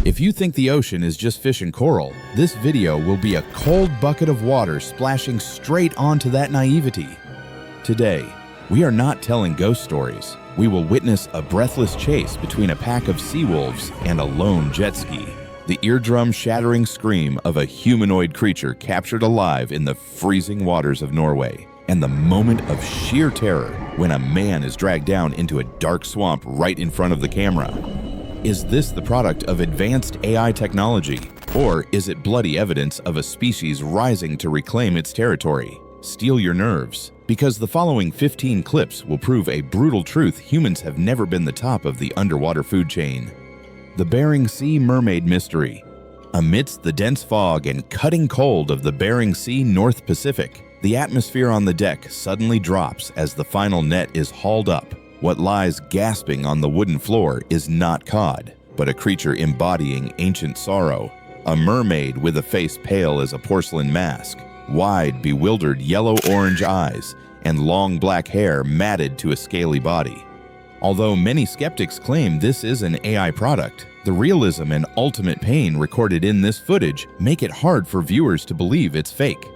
If you think the ocean is just fish and coral, this video will be a cold bucket of water splashing straight onto that naivety. Today, we are not telling ghost stories. We will witness a breathless chase between a pack of sea wolves and a lone jet ski. The eardrum-shattering scream of a humanoid creature captured alive in the freezing waters of Norway, and the moment of sheer terror when a man is dragged down into a dark swamp right in front of the camera. Is this the product of advanced AI technology, or is it bloody evidence of a species rising to reclaim its territory? Steel your nerves, because the following 15 clips will prove a brutal truth: humans have never been the top of the underwater food chain. The Bering Sea Mermaid Mystery. Amidst the dense fog and cutting cold of the Bering Sea North Pacific, the atmosphere on the deck suddenly drops as the final net is hauled up. What lies gasping on the wooden floor is not cod, but a creature embodying ancient sorrow. A mermaid with a face pale as a porcelain mask, wide, bewildered yellow-orange eyes, and long black hair matted to a scaly body. Although many skeptics claim this is an AI product, the realism and ultimate pain recorded in this footage make it hard for viewers to believe it's fake.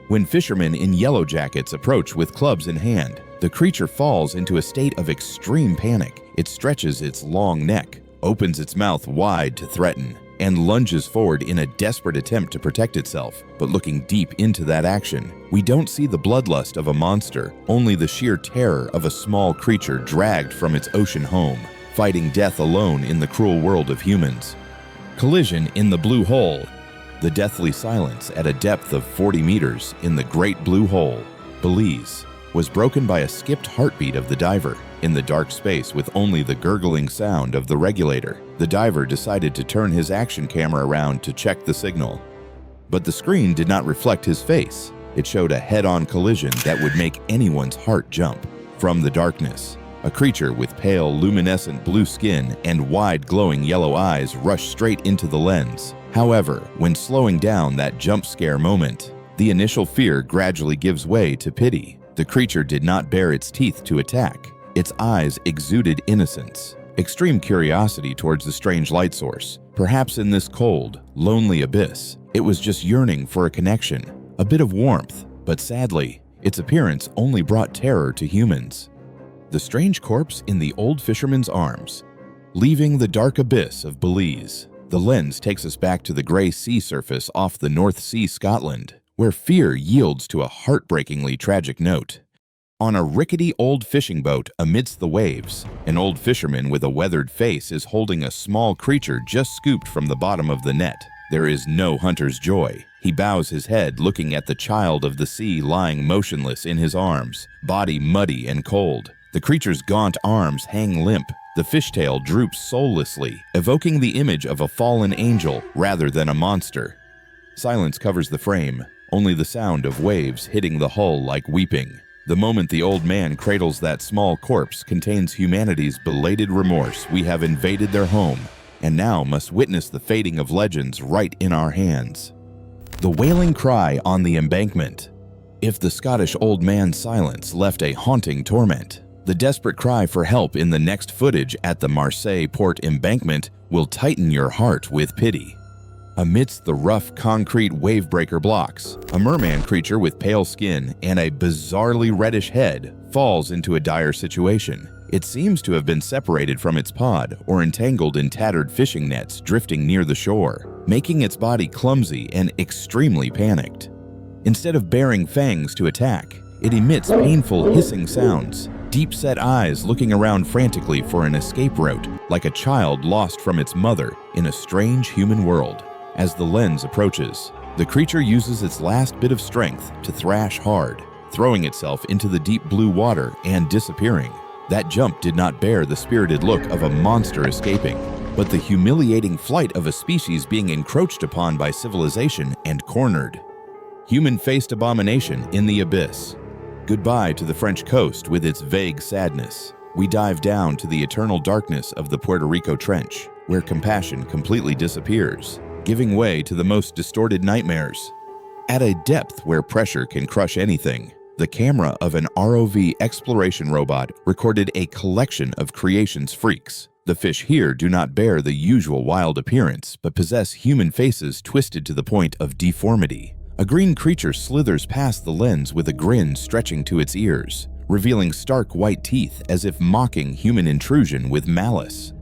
When fishermen in yellow jackets approach with clubs in hand, the creature falls into a state of extreme panic. It stretches its long neck, opens its mouth wide to threaten, and lunges forward in a desperate attempt to protect itself. But looking deep into that action, we don't see the bloodlust of a monster, only the sheer terror of a small creature dragged from its ocean home, fighting death alone in the cruel world of humans. Collision in the Blue Hole. The deathly silence at a depth of 40 meters in the Great Blue Hole, Belize, was broken by a skipped heartbeat of the diver. In the dark space with only the gurgling sound of the regulator, the diver decided to turn his action camera around to check the signal. But the screen did not reflect his face. It showed a head-on collision that would make anyone's heart jump. From the darkness, a creature with pale, luminescent blue skin and wide, glowing yellow eyes rushed straight into the lens. However, when slowing down that jump scare moment, the initial fear gradually gives way to pity. The creature did not bare its teeth to attack. Its eyes exuded innocence, extreme curiosity towards the strange light source. Perhaps in this cold, lonely abyss, it was just yearning for a connection, a bit of warmth, but sadly, its appearance only brought terror to humans. The strange corpse in the old fisherman's arms. Leaving the dark abyss of Belize, the lens takes us back to the grey sea surface off the North Sea, Scotland, where fear yields to a heartbreakingly tragic note. On a rickety old fishing boat amidst the waves, an old fisherman with a weathered face is holding a small creature just scooped from the bottom of the net. There is no hunter's joy. He bows his head, looking at the child of the sea lying motionless in his arms, body muddy and cold. The creature's gaunt arms hang limp. The fishtail droops soullessly, evoking the image of a fallen angel rather than a monster. Silence covers the frame, only the sound of waves hitting the hull like weeping. The moment the old man cradles that small corpse contains humanity's belated remorse. We have invaded their home, and now must witness the fading of legends right in our hands. The wailing cry on the embankment. If the Scottish old man's silence left a haunting torment, the desperate cry for help in the next footage at the Marseille port embankment will tighten your heart with pity. Amidst the rough concrete wave-breaker blocks, a merman creature with pale skin and a bizarrely reddish head falls into a dire situation. It seems to have been separated from its pod or entangled in tattered fishing nets drifting near the shore, making its body clumsy and extremely panicked. Instead of baring fangs to attack, it emits painful hissing sounds, deep-set eyes looking around frantically for an escape route, like a child lost from its mother in a strange human world. As the lens approaches, the creature uses its last bit of strength to thrash hard, throwing itself into the deep blue water and disappearing. That jump did not bear the spirited look of a monster escaping, but the humiliating flight of a species being encroached upon by civilization and cornered. Human-faced abomination in the abyss. Goodbye to the French coast with its vague sadness. We dive down to the eternal darkness of the Puerto Rico Trench, where compassion completely disappears, giving way to the most distorted nightmares. At a depth where pressure can crush anything, the camera of an ROV exploration robot recorded a collection of creation's freaks. The fish here do not bear the usual wild appearance, but possess human faces twisted to the point of deformity. A green creature slithers past the lens with a grin stretching to its ears, revealing stark white teeth as if mocking human intrusion with malice.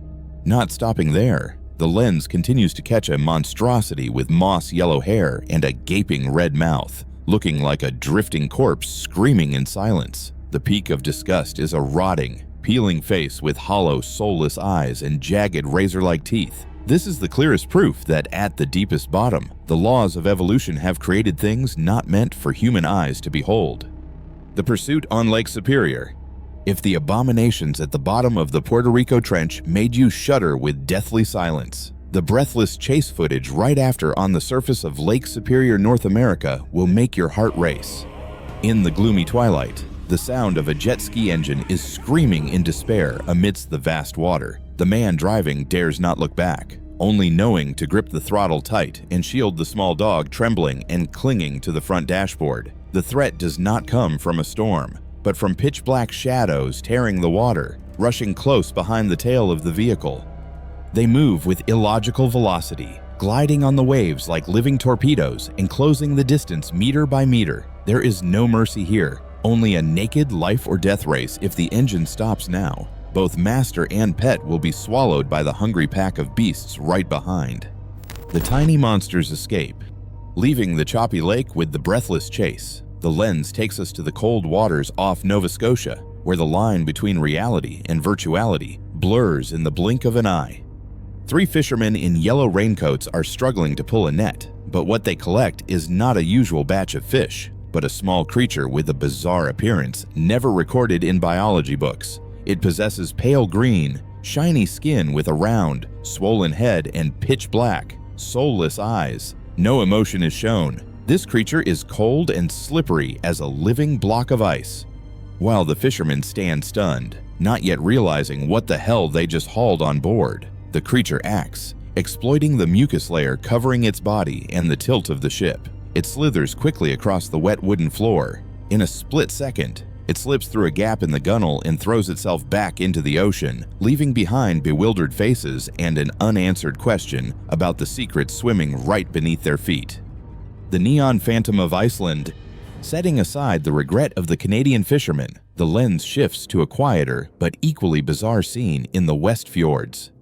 Not stopping there, the lens continues to catch a monstrosity with moss-yellow hair and a gaping red mouth, looking like a drifting corpse screaming in silence. The peak of disgust is a rotting, peeling face with hollow, soulless eyes and jagged razor-like teeth. This is the clearest proof that at the deepest bottom, the laws of evolution have created things not meant for human eyes to behold. The pursuit on Lake Superior. If the abominations at the bottom of the Puerto Rico Trench made you shudder with deathly silence, the breathless chase footage right after on the surface of Lake Superior, North America will make your heart race. In the gloomy twilight, the sound of a jet ski engine is screaming in despair amidst the vast water. The man driving dares not look back, only knowing to grip the throttle tight and shield the small dog trembling and clinging to the front dashboard. The threat does not come from a storm, but from pitch-black shadows tearing the water, rushing close behind the tail of the vehicle. They move with illogical velocity, gliding on the waves like living torpedoes and closing the distance meter by meter. There is no mercy here, only a naked life-or-death race if the engine stops now. Both master and pet will be swallowed by the hungry pack of beasts right behind. The tiny monsters escape. Leaving the choppy lake with the breathless chase, the lens takes us to the cold waters off Nova Scotia, where the line between reality and virtuality blurs in the blink of an eye. 3 fishermen in yellow raincoats are struggling to pull a net, but what they collect is not a usual batch of fish, but a small creature with a bizarre appearance never recorded in biology books. It possesses pale green, shiny skin with a round, swollen head and pitch black, soulless eyes. No emotion is shown. This creature is cold and slippery as a living block of ice. While the fishermen stand stunned, not yet realizing what the hell they just hauled on board, the creature acts, exploiting the mucus layer covering its body and the tilt of the ship. It slithers quickly across the wet wooden floor. In a split second, it slips through a gap in the gunnel and throws itself back into the ocean, leaving behind bewildered faces and an unanswered question about the secret swimming right beneath their feet. The neon phantom of Iceland. Setting aside the regret of the Canadian fishermen, the lens shifts to a quieter but equally bizarre scene in the West Fjords.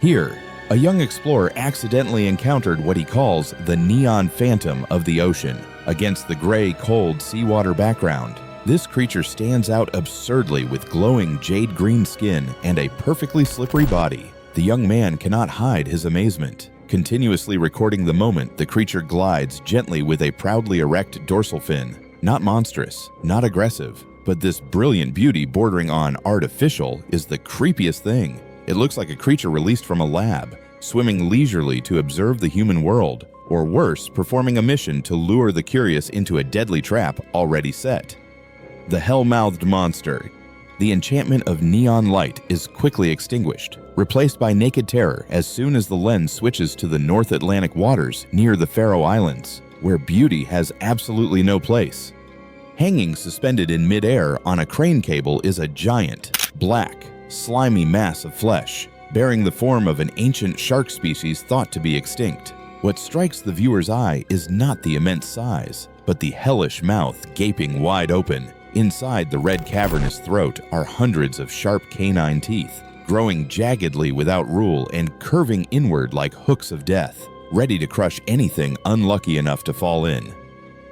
Here, a young explorer accidentally encountered what he calls the neon phantom of the ocean. Against the gray, cold seawater background, this creature stands out absurdly with glowing jade green skin and a perfectly slippery body. The young man cannot hide his amazement. Continuously recording the moment, the creature glides gently with a proudly erect dorsal fin. Not monstrous, not aggressive, but this brilliant beauty bordering on artificial is the creepiest thing. It looks like a creature released from a lab, swimming leisurely to observe the human world, or worse, performing a mission to lure the curious into a deadly trap already set. The hell-mouthed monster. The enchantment of neon light is quickly extinguished, replaced by naked terror as soon as the lens switches to the North Atlantic waters near the Faroe Islands, where beauty has absolutely no place. Hanging suspended in midair on a crane cable is a giant, black, slimy mass of flesh, bearing the form of an ancient shark species thought to be extinct. What strikes the viewer's eye is not the immense size, but the hellish mouth gaping wide open. Inside the red cavernous throat are hundreds of sharp canine teeth, growing jaggedly without rule and curving inward like hooks of death, ready to crush anything unlucky enough to fall in.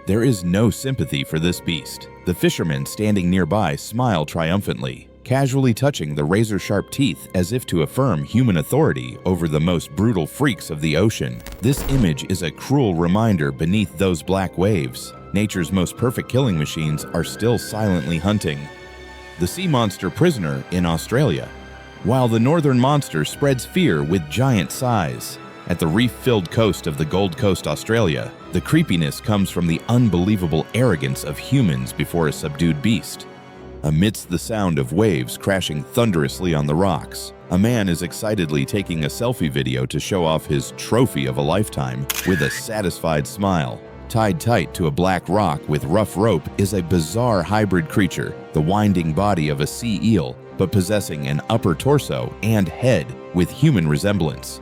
There is no sympathy for this beast. The fishermen standing nearby smile triumphantly, casually touching the razor-sharp teeth as if to affirm human authority over the most brutal freaks of the ocean. This image is a cruel reminder beneath those black waves. Nature's most perfect killing machines are still silently hunting. The sea monster prisoner in Australia. While the northern monster spreads fear with giant size, at the reef-filled coast of the Gold Coast, Australia, the creepiness comes from the unbelievable arrogance of humans before a subdued beast. Amidst the sound of waves crashing thunderously on the rocks, a man is excitedly taking a selfie video to show off his trophy of a lifetime with a satisfied smile. Tied tight to a black rock with rough rope is a bizarre hybrid creature, the winding body of a sea eel, but possessing an upper torso and head with human resemblance.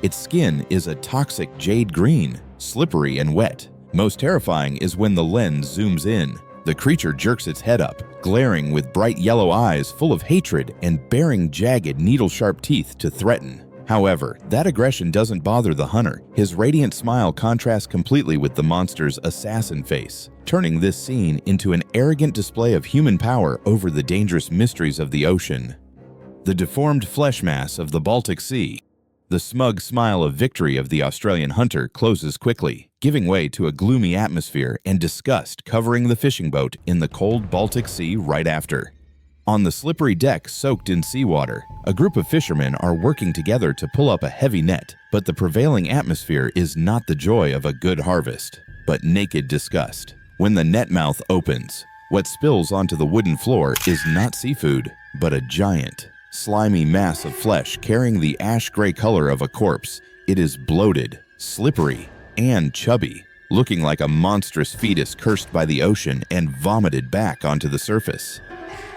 Its skin is a toxic jade green, slippery and wet. Most terrifying is when the lens zooms in. The creature jerks its head up, glaring with bright yellow eyes full of hatred and baring jagged, needle-sharp teeth to threaten. However, that aggression doesn't bother the hunter. His radiant smile contrasts completely with the monster's assassin face, turning this scene into an arrogant display of human power over the dangerous mysteries of the ocean. The deformed flesh mass of the Baltic Sea. The smug smile of victory of the Australian hunter closes quickly, giving way to a gloomy atmosphere and disgust covering the fishing boat in the cold Baltic Sea right after. On the slippery deck soaked in seawater, a group of fishermen are working together to pull up a heavy net, but the prevailing atmosphere is not the joy of a good harvest, but naked disgust. When the net mouth opens, what spills onto the wooden floor is not seafood, but a giant, slimy mass of flesh carrying the ash-gray color of a corpse. It is bloated, slippery, and chubby, looking like a monstrous fetus cursed by the ocean and vomited back onto the surface.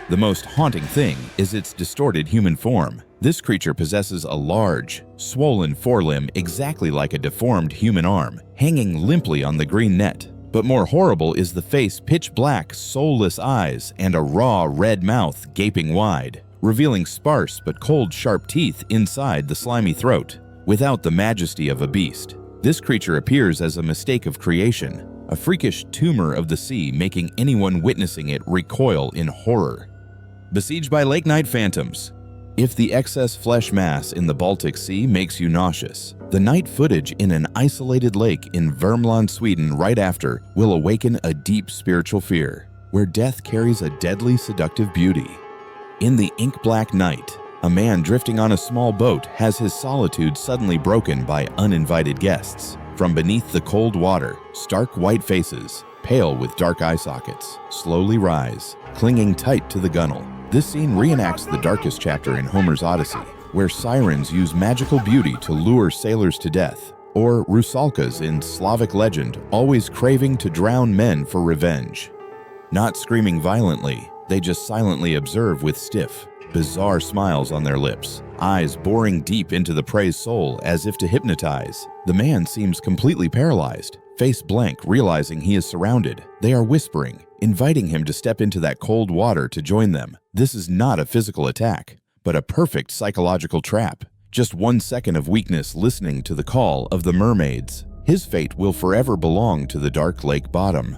The most haunting thing is its distorted human form. This creature possesses a large, swollen forelimb exactly like a deformed human arm, hanging limply on the green net. But more horrible is the face pitch black, soulless eyes and a raw red mouth gaping wide, revealing sparse but cold sharp teeth inside the slimy throat. Without the majesty of a beast, this creature appears as a mistake of creation, a freakish tumor of the sea making anyone witnessing it recoil in horror. Besieged by lake night phantoms. If the excess flesh mass in the Baltic Sea makes you nauseous, the night footage in an isolated lake in Värmland, Sweden right after will awaken a deep spiritual fear, where death carries a deadly seductive beauty. In the ink-black night, a man drifting on a small boat has his solitude suddenly broken by uninvited guests. From beneath the cold water, stark white faces, pale with dark eye sockets, slowly rise, clinging tight to the gunwale. This scene reenacts the darkest chapter in Homer's Odyssey, where sirens use magical beauty to lure sailors to death, or rusalkas in Slavic legend, always craving to drown men for revenge. Not screaming violently, they just silently observe with stiff, bizarre smiles on their lips, eyes boring deep into the prey's soul as if to hypnotize. The man seems completely paralyzed, face blank, realizing he is surrounded. They are whispering, inviting him to step into that cold water to join them. This is not a physical attack, but a perfect psychological trap. Just 1 second of weakness listening to the call of the mermaids. His fate will forever belong to the dark lake bottom.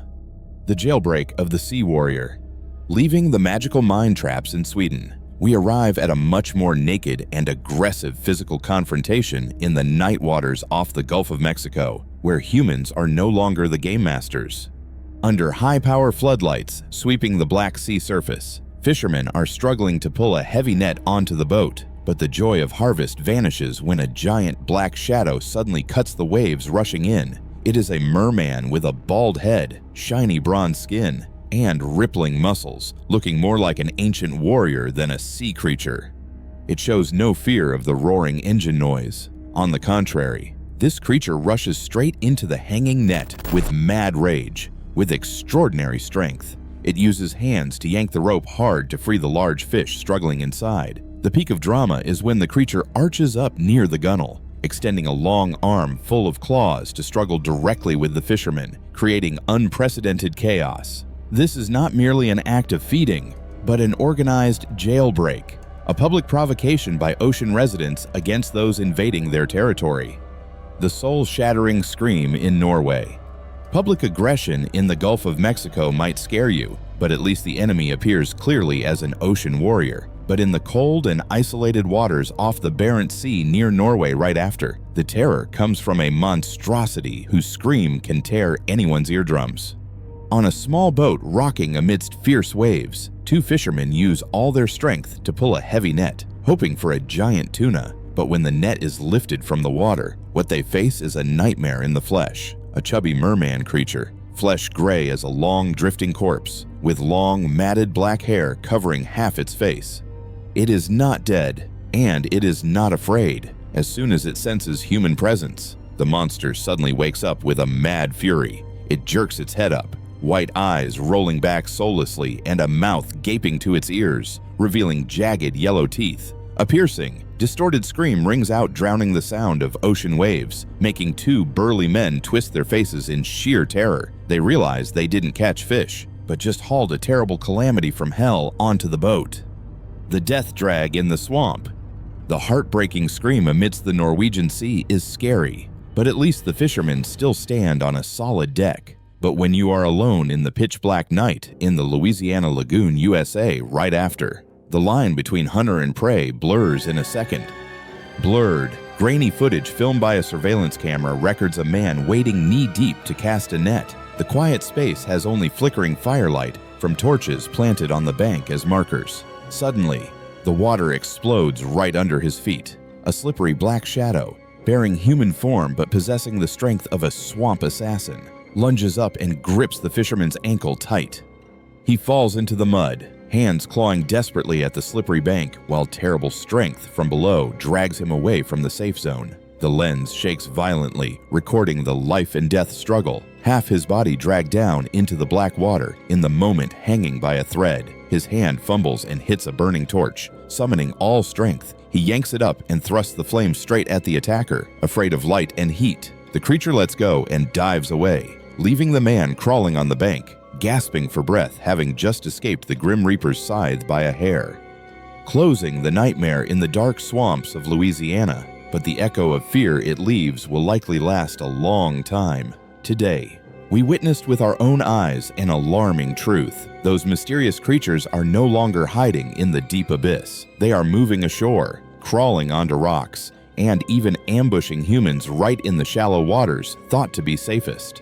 The Jailbreak of the Sea Warrior. Leaving the magical mine traps in Sweden, we arrive at a much more naked and aggressive physical confrontation in the night waters off the Gulf of Mexico, where humans are no longer the game masters. Under high-power floodlights sweeping the Black Sea surface, fishermen are struggling to pull a heavy net onto the boat, but the joy of harvest vanishes when a giant black shadow suddenly cuts the waves rushing in. It is a merman with a bald head, shiny bronze skin, and rippling muscles, looking more like an ancient warrior than a sea creature. It shows no fear of the roaring engine noise. On the contrary, this creature rushes straight into the hanging net with mad rage. With extraordinary strength, it uses hands to yank the rope hard to free the large fish struggling inside. The peak of drama is when the creature arches up near the gunwale, extending a long arm full of claws to struggle directly with the fishermen, creating unprecedented chaos. This is not merely an act of feeding, but an organized jailbreak, a public provocation by ocean residents against those invading their territory. The soul-shattering scream in Norway. Public aggression in the Gulf of Mexico might scare you, but at least the enemy appears clearly as an ocean warrior. But in the cold and isolated waters off the Bering Sea near Norway right after, the terror comes from a monstrosity whose scream can tear anyone's eardrums. On a small boat rocking amidst fierce waves, two fishermen use all their strength to pull a heavy net, hoping for a giant tuna. But when the net is lifted from the water, what they face is a nightmare in the flesh. A chubby merman creature, flesh gray as a long drifting corpse, with long matted black hair covering half its face. It is not dead, and it is not afraid. As soon as it senses human presence, the monster suddenly wakes up with a mad fury. It jerks its head up, white eyes rolling back soullessly and a mouth gaping to its ears, revealing jagged yellow teeth. A piercing, distorted scream rings out, drowning the sound of ocean waves, making two burly men twist their faces in sheer terror. They realize they didn't catch fish, but just hauled a terrible calamity from hell onto the boat. The death drag in the swamp. The heartbreaking scream amidst the Norwegian Sea is scary, but at least the fishermen still stand on a solid deck. But when you are alone in the pitch-black night in the Louisiana Lagoon, USA right after, the line between hunter and prey blurs in a second. Blurred, grainy footage filmed by a surveillance camera records a man wading knee-deep to cast a net. The quiet space has only flickering firelight from torches planted on the bank as markers. Suddenly, the water explodes right under his feet. A slippery black shadow, bearing human form but possessing the strength of a swamp assassin, lunges up and grips the fisherman's ankle tight. He falls into the mud, hands clawing desperately at the slippery bank, while terrible strength from below drags him away from the safe zone. The lens shakes violently, recording the life and death struggle. Half his body dragged down into the black water, in the moment hanging by a thread. His hand fumbles and hits a burning torch. Summoning all strength, he yanks it up and thrusts the flame straight at the attacker. Afraid of light and heat, the creature lets go and dives away, leaving the man crawling on the bank, gasping for breath, having just escaped the Grim Reaper's scythe by a hair. Closing the nightmare in the dark swamps of Louisiana, but the echo of fear it leaves will likely last a long time. Today, we witnessed with our own eyes an alarming truth. Those mysterious creatures are no longer hiding in the deep abyss. They are moving ashore, crawling onto rocks, and even ambushing humans right in the shallow waters thought to be safest.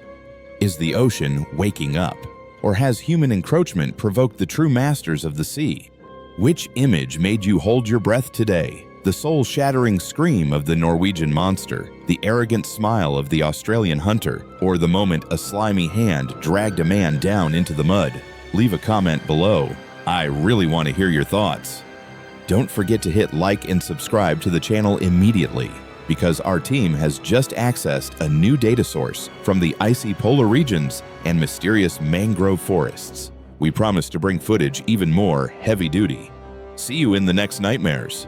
Is the ocean waking up? Or has human encroachment provoked the true masters of the sea? Which image made you hold your breath today? The soul-shattering scream of the Norwegian monster, the arrogant smile of the Australian hunter, or the moment a slimy hand dragged a man down into the mud? Leave a comment below. I really want to hear your thoughts. Don't forget to hit like and subscribe to the channel immediately, because our team has just accessed a new data source from the icy polar regions and mysterious mangrove forests. We promise to bring footage even more heavy-duty. See you in the next nightmares.